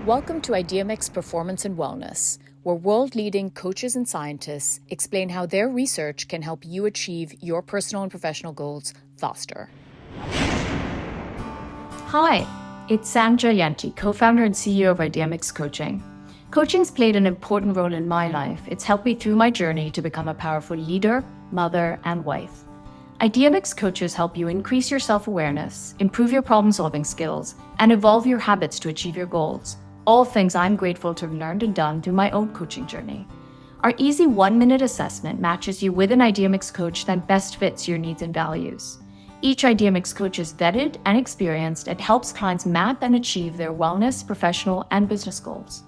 Welcome to ideamix Performance and Wellness, where world-leading coaches and scientists explain how their research can help you achieve your personal and professional goals faster. Hi, it's Sandra Yanti, co-founder and CEO of ideamix Coaching. Coaching's played an important role in my life. It's helped me through my journey to become a powerful leader, mother, and wife. ideamix coaches help you increase your self-awareness, improve your problem-solving skills, and evolve your habits to achieve your goals. All things I'm grateful to have learned and done through my own coaching journey. Our easy 1-minute assessment matches you with an ideamix coach that best fits your needs and values. Each ideamix coach is vetted and experienced and helps clients map and achieve their wellness, professional, and business goals.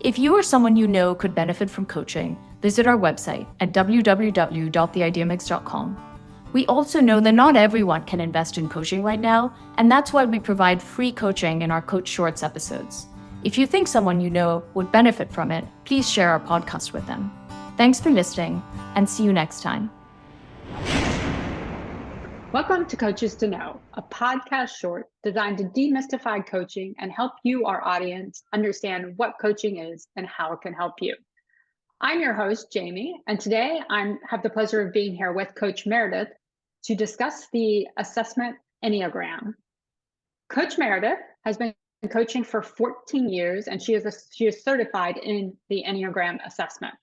If you or someone you know could benefit from coaching, visit our website at www.theideamix.com. We also know that not everyone can invest in coaching right now, and that's why we provide free coaching in our Coach Shorts episodes. If you think someone you know would benefit from it, please share our podcast with them. Thanks for listening, and see you next time. Welcome to Coaches to Know, a podcast short designed to demystify coaching and help you, our audience, understand what coaching is and how it can help you. I'm your host, Jamie, and today I have the pleasure of being here with Coach Meredith to discuss the assessment Enneagram. Coach Meredith has been coaching for 14 years, and she is certified in the Enneagram assessment.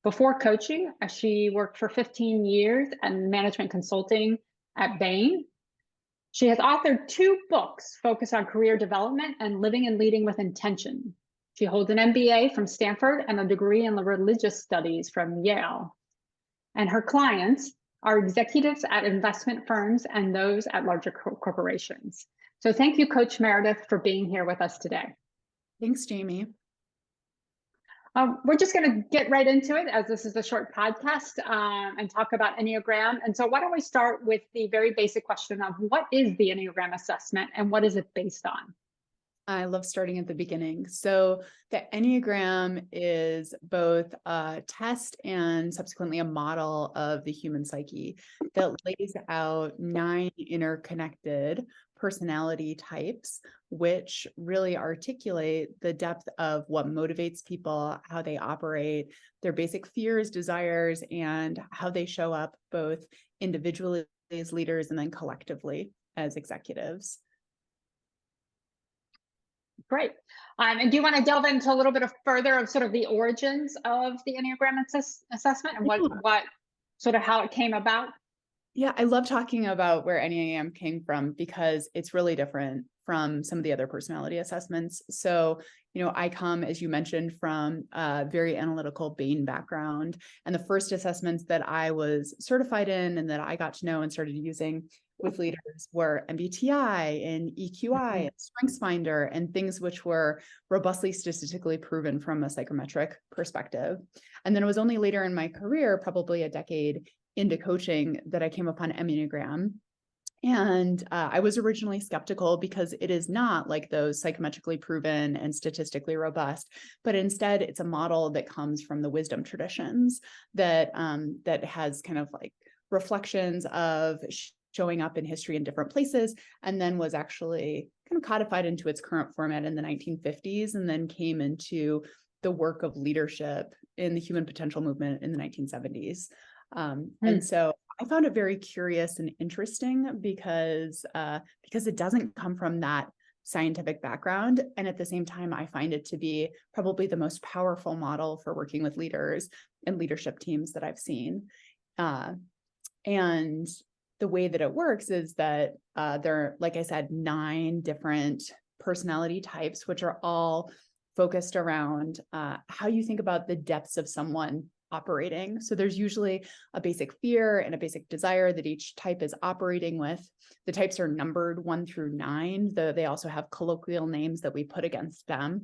Before coaching, she worked for 15 years in management consulting at Bain. She has authored 2 books focused on career development and living and leading with intention. She holds an MBA from Stanford and a degree in religious studies from Yale. And her clients are executives at investment firms and those at larger corporations. So thank you, Coach Meredith, for being here with us today. Thanks, Jamie. We're just going to get right into it, as this is a short podcast, and talk about Enneagram. And so why don't we start with the very basic question of what is the Enneagram assessment and what is it based on? I love starting at the beginning. So the Enneagram is both a test and subsequently a model of the human psyche that lays out 9 interconnected personality types, which really articulate the depth of what motivates people, how they operate, their basic fears, desires, and how they show up both individually as leaders and then collectively as executives. Great. And do you want to delve into a little bit further of sort of the origins of the Enneagram assessment and what sort of how it came about? Yeah, I love talking about where Enneagram came from because it's really different from some of the other personality assessments. So, I come, as you mentioned, from a very analytical Bain background. And the first assessments that I was certified in and that I got to know and started using with leaders were MBTI and EQI and StrengthsFinder and things which were robustly statistically proven from a psychometric perspective. And then it was only later in my career, probably a decade into coaching, that I came upon Enneagram. And I was originally skeptical because it is not like those psychometrically proven and statistically robust, but instead it's a model that comes from the wisdom traditions that has kind of like reflections of showing up in history in different places, and then was actually kind of codified into its current format in the 1950s, and then came into the work of leadership in the human potential movement in the 1970s. And so I found it very curious and interesting because it doesn't come from that scientific background. And at the same time, I find it to be probably the most powerful model for working with leaders and leadership teams that I've seen. And the way that it works is that there are, like I said, 9 different personality types, which are all focused around how you think about the depths of someone operating. So there's usually a basic fear and a basic desire that each type is operating with. The types are numbered 1 through 9, though they also have colloquial names that we put against them.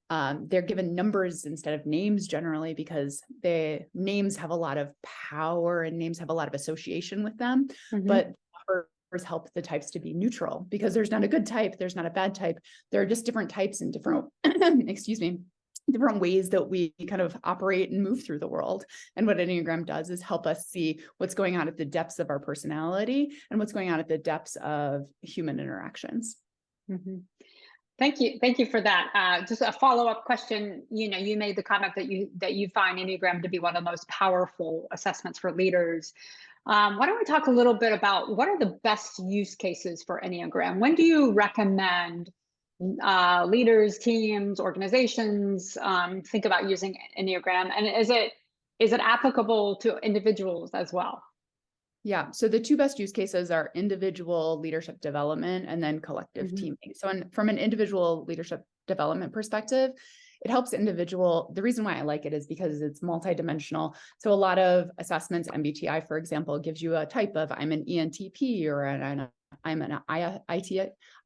They're given numbers instead of names generally because the names have a lot of power and names have a lot of association with them, but numbers help the types to be neutral because there's not a good type, there's not a bad type. There are just different types and different, different ways that we kind of operate and move through the world. And what Enneagram does is help us see what's going on at the depths of our personality and what's going on at the depths of human interactions. Thank you for that. Just a follow-up question. You made the comment that you find Enneagram to be one of the most powerful assessments for leaders. Why don't we talk a little bit about what are the best use cases for Enneagram? When do you recommend leaders, teams, organizations think about using Enneagram, and is it applicable to individuals as well? Yeah. So the two best use cases are individual leadership development and then collective teaming. So from an individual leadership development perspective, it helps the reason why I like it is because it's multidimensional. So a lot of assessments, MBTI, for example, gives you a type of I'm an ENTP or I'm an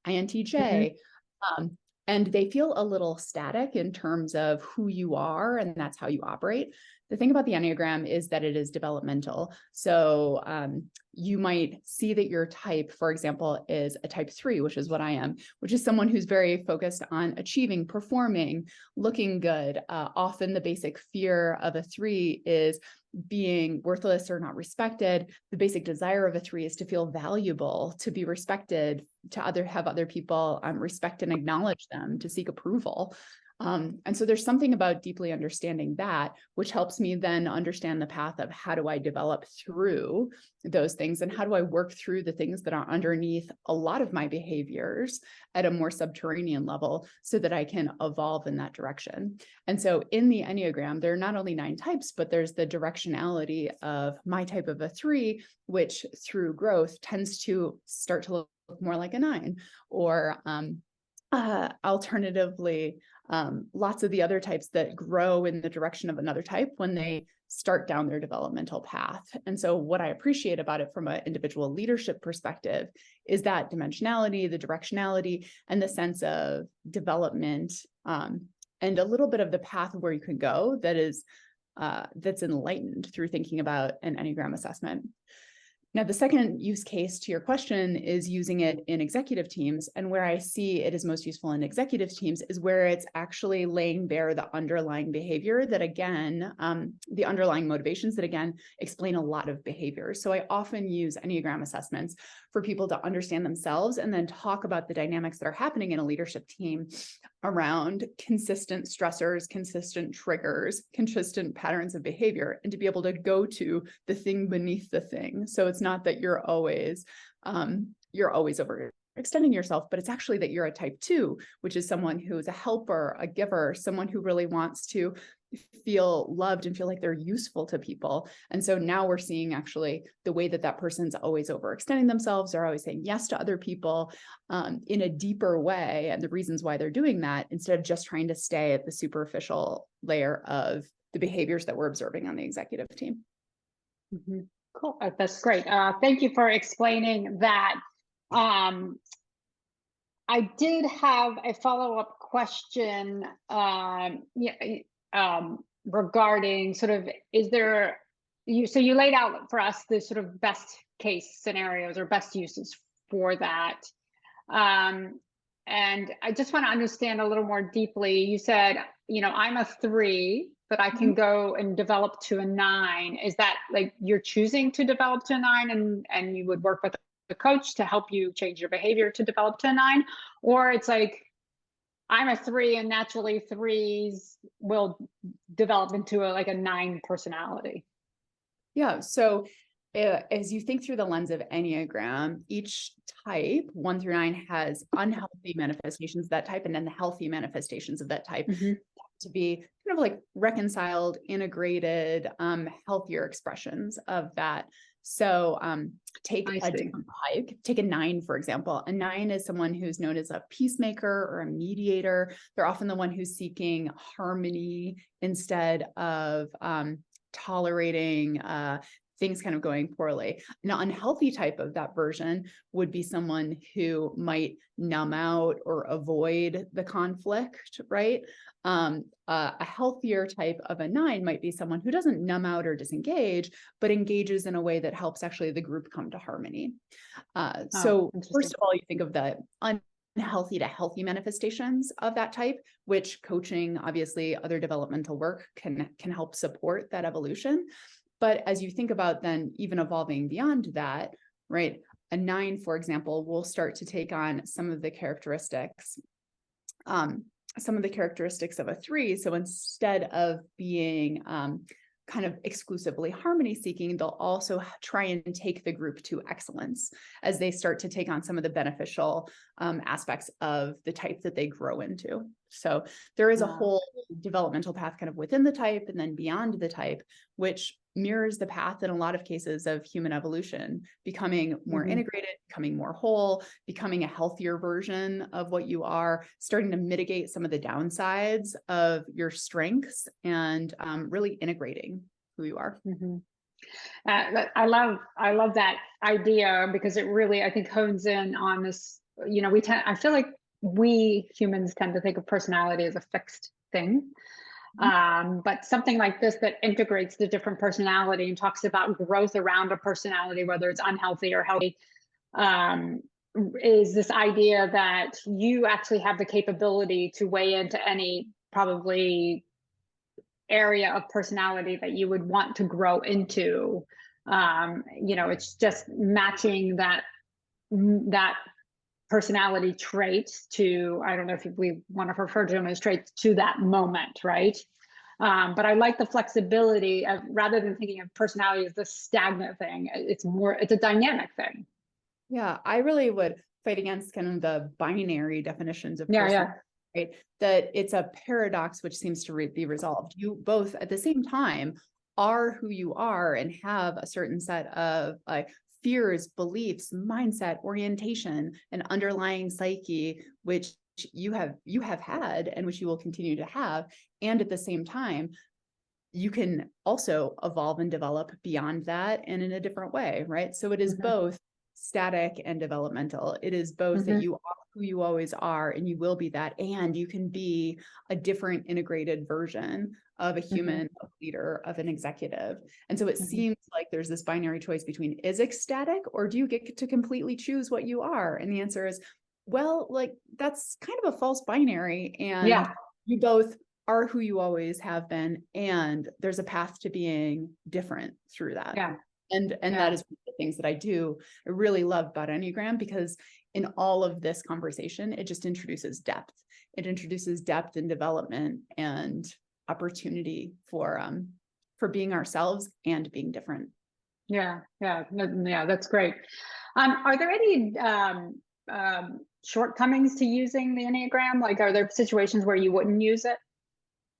INTJ. And they feel a little static in terms of who you are, and that's how you operate. The thing about the Enneagram is that it is developmental. So you might see that your type, for example, is a type 3, which is what I am, which is someone who's very focused on achieving, performing, looking good. Often the basic fear of a 3 is being worthless or not respected. The basic desire of a 3 is to feel valuable, to be respected, to have other people respect and acknowledge them, to seek approval. And so there's something about deeply understanding that, which helps me then understand the path of how do I develop through those things and how do I work through the things that are underneath a lot of my behaviors at a more subterranean level so that I can evolve in that direction. And so in the Enneagram, there are not only 9 types, but there's the directionality of my type of a 3, which through growth tends to start to look more like a 9, or alternatively, lots of the other types that grow in the direction of another type when they start down their developmental path. And so what I appreciate about it from an individual leadership perspective is that dimensionality, the directionality, and the sense of development, and a little bit of the path of where you can go that is that's enlightened through thinking about an Enneagram assessment. Now, the second use case to your question is using it in executive teams. And where I see it is most useful in executive teams is where it's actually laying bare the underlying behavior that, again, the underlying motivations that, again, explain a lot of behaviors. So I often use Enneagram assessments for people to understand themselves and then talk about the dynamics that are happening in a leadership team around consistent stressors, consistent triggers, consistent patterns of behavior, and to be able to go to the thing beneath the thing. So it's not that you're always overextending yourself, but it's actually that you're a type 2, which is someone who is a helper, a giver, someone who really wants to feel loved and feel like they're useful to people. And so now we're seeing actually the way that person's always overextending themselves, they're always saying yes to other people in a deeper way, and the reasons why they're doing that instead of just trying to stay at the superficial layer of the behaviors that we're observing on the executive team. Cool. That's great. Thank you for explaining that. I did have a follow-up question regarding sort of, so you laid out for us the sort of best case scenarios or best uses for that. And I just want to understand a little more deeply. You said, I'm a 3, but I can go and develop to a 9. Is that like you're choosing to develop to a 9 and you would work with a coach to help you change your behavior to develop to a 9? Or it's like, I'm a 3 and naturally 3s will develop into a 9 personality? Yeah. So as you think through the lens of Enneagram, each type 1 through 9 has unhealthy manifestations of that type, and then the healthy manifestations of that type to be kind of like reconciled, integrated, healthier expressions of that. So take a different type, take a 9, for example. A 9 is someone who's known as a peacemaker or a mediator. They're often the one who's seeking harmony instead of tolerating things kind of going poorly. An unhealthy type of that version would be someone who might numb out or avoid the conflict, right? A healthier type of a 9 might be someone who doesn't numb out or disengage, but engages in a way that helps actually the group come to harmony. So first of all, you think of the unhealthy to healthy manifestations of that type, which coaching, obviously other developmental work can help support that evolution. But as you think about then even evolving beyond that, right? A 9, for example, will start to take on some of the characteristics some of the characteristics of a 3. So instead of being kind of exclusively harmony seeking, they'll also try and take the group to excellence as they start to take on some of the beneficial aspects of the type that they grow into. So there is a whole developmental path kind of within the type and then beyond the type, which mirrors the path in a lot of cases of human evolution, becoming more integrated, becoming more whole, becoming a healthier version of what you are, starting to mitigate some of the downsides of your strengths, and really integrating who you are. I love that idea, because it really, I think, hones in on this. I feel like we humans tend to think of personality as a fixed thing. But something like this that integrates the different personality and talks about growth around a personality, whether it's unhealthy or healthy, is this idea that you actually have the capability to weigh into any probably area of personality that you would want to grow into. It's just matching that personality traits to, I don't know if we want to refer to them as traits, to that moment, right? But I like the flexibility of, rather than thinking of personality as the stagnant thing, it's a dynamic thing. Yeah, I really would fight against kind of the binary definitions of personality. Yeah. Right? That it's a paradox which seems to be resolved. You both at the same time are who you are and have a certain set of fears, beliefs, mindset, orientation, and underlying psyche, which you have had and which you will continue to have. And at the same time, you can also evolve and develop beyond that and in a different way, right? So it is both static and developmental. It is both that you are who you always are and you will be that, and you can be a different integrated version of a human, a leader, of an executive. And so it seems like there's this binary choice between, is it static, or do you get to completely choose what you are? And the answer is, well, like, that's kind of a false binary, and you both are who you always have been, and there's a path to being different through that. And that is one of the things that I really love about Enneagram, because in all of this conversation, it just introduces depth. It introduces depth and development and opportunity for being ourselves and being different. Yeah, that's great. Are there any shortcomings to using the Enneagram? Like, are there situations where you wouldn't use it?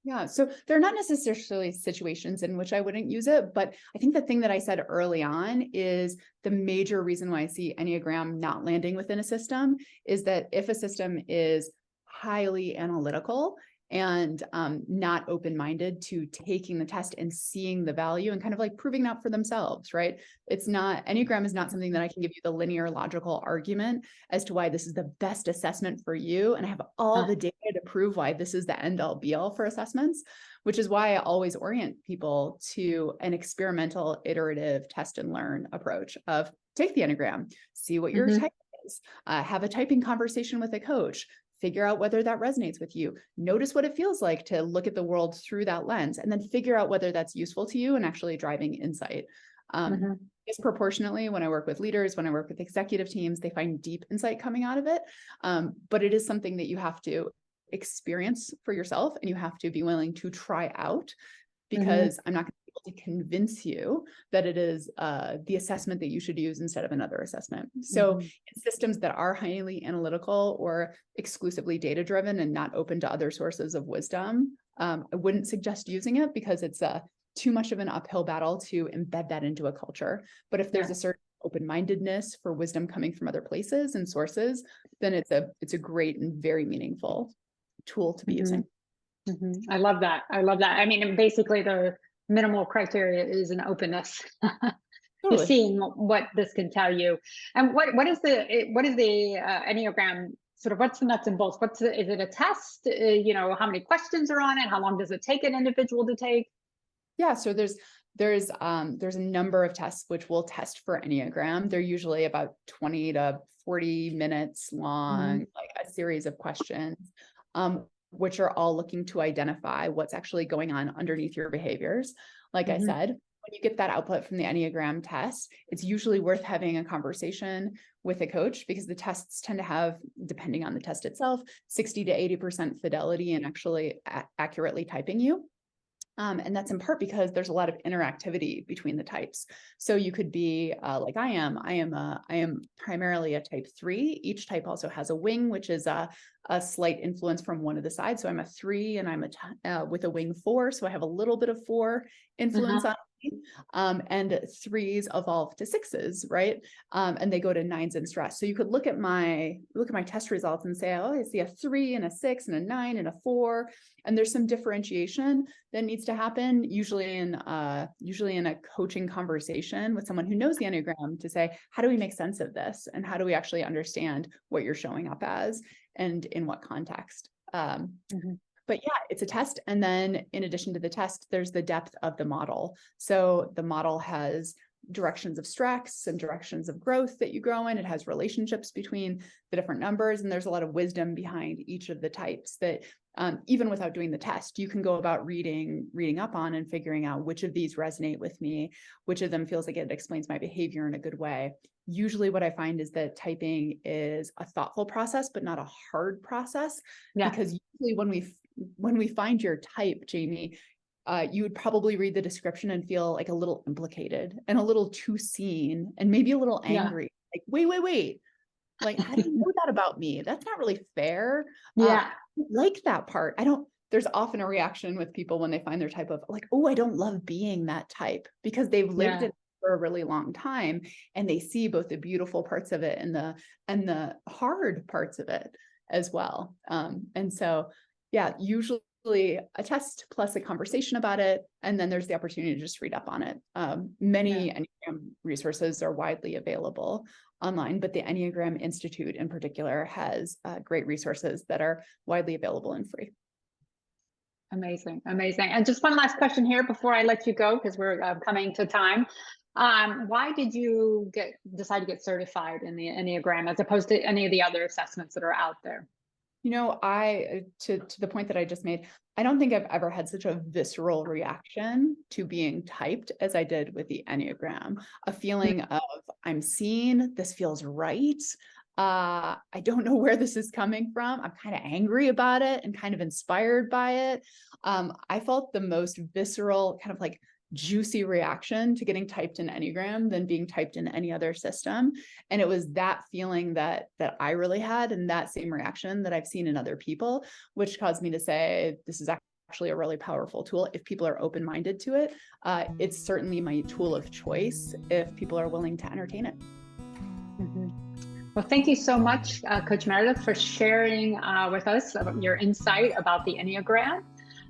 Yeah, so they're not necessarily situations in which I wouldn't use it, but I think the thing that I said early on is the major reason why I see Enneagram not landing within a system is that if a system is highly analytical and not open-minded to taking the test and seeing the value and kind of like proving that for themselves, right? Enneagram is not something that I can give you the linear logical argument as to why this is the best assessment for you. And I have all the data to prove why this is the end all be all for assessments, which is why I always orient people to an experimental, iterative test and learn approach of take the Enneagram, see what your type is, have a typing conversation with a coach, figure out whether that resonates with you, notice what it feels like to look at the world through that lens, and then figure out whether that's useful to you and actually driving insight. Disproportionately, when I work with leaders, when I work with executive teams, they find deep insight coming out of it. But it is something that you have to experience for yourself, and you have to be willing to try out, because I'm not going to be able to convince you that it is the assessment that you should use instead of another assessment. So in systems that are highly analytical or exclusively data-driven and not open to other sources of wisdom, I wouldn't suggest using it, because it's too much of an uphill battle to embed that into a culture. But if there's a certain open-mindedness for wisdom coming from other places and sources, then it's a great and very meaningful tool to be using. I love that. I mean, basically the minimal criteria is an openness to seeing what this can tell you. And what is the Enneagram sort of, what's the nuts and bolts? Is it a test? How many questions are on it? How long does it take an individual to take? Yeah, so there's a number of tests which we'll test for Enneagram. They're usually about 20 to 40 minutes long, like a series of questions, which are all looking to identify what's actually going on underneath your behaviors. Like I said, when you get that output from the Enneagram test, it's usually worth having a conversation with a coach, because the tests tend to have, depending on the test itself, 60 to 80% fidelity in actually accurately typing you. And that's in part because there's a lot of interactivity between the types. So you could be like I am. I am primarily a type 3. Each type also has a wing, which is a slight influence from one of the sides. So I'm a 3, and I'm with a wing 4. So I have a little bit of 4 influence on me. And 3s evolve to 6s, right? And they go to 9s in stress. So you could look at my test results and say, oh, I see a 3 and a 6 and a 9 and a 4. And there's some differentiation that needs to happen, usually in a coaching conversation with someone who knows the Enneagram, to say, how do we make sense of this? And how do we actually understand what you're showing up as and in what context? But yeah, it's a test. And then in addition to the test, there's the depth of the model. So the model has directions of stress and directions of growth that you grow in. It has relationships between the different numbers. And there's a lot of wisdom behind each of the types that even without doing the test, you can go about reading up on and figuring out which of these resonate with me, which of them feels like it explains my behavior in a good way. Usually what I find is that typing is a thoughtful process, but not a hard process. Yeah. Because usually when we find your type, Jamie, you would probably read the description and feel like a little implicated and a little too seen and maybe a little angry. Like, wait. Like, how do you know that about me? That's not really fair. I like that part. There's often a reaction with people when they find their type of like, oh, I don't love being that type, because they've lived it for a really long time and they see both the beautiful parts of it and the hard parts of it as well. And so, yeah, usually a test plus a conversation about it. And then there's the opportunity to just read up on it. Many Enneagram resources are widely available online, but the Enneagram Institute in particular has great resources that are widely available and free. Amazing. And just one last question here before I let you go, because we're coming to time. Why did you decide to get certified in the Enneagram as opposed to any of the other assessments that are out there? You know, to the point that I just made, I don't think I've ever had such a visceral reaction to being typed as I did with the Enneagram. A feeling of, I'm seen, this feels right. I don't know where this is coming from. I'm kind of angry about it and kind of inspired by it. I felt the most visceral, kind of like juicy reaction to getting typed in Enneagram than being typed in any other system. And it was that feeling that I really had, and that same reaction that I've seen in other people, which caused me to say, this is actually a really powerful tool if people are open-minded to it. It's certainly my tool of choice if people are willing to entertain it. Well, thank you so much, Coach Meredith, for sharing with us your insight about the Enneagram.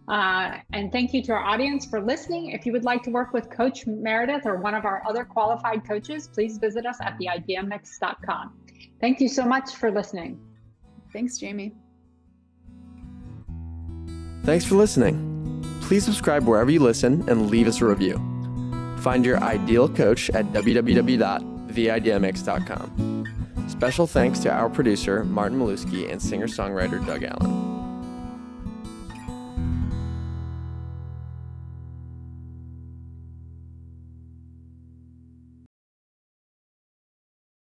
And thank you to our audience for listening. If you would like to work with Coach Meredith or one of our other qualified coaches, please visit us at ideamix.com. Thank you so much for listening. Thanks, Jamie. Thanks for listening. Please subscribe wherever you listen and leave us a review. Find your ideal coach at www.theideamix.com. Special thanks to our producer, Martin Maluski, and singer-songwriter Doug Allen.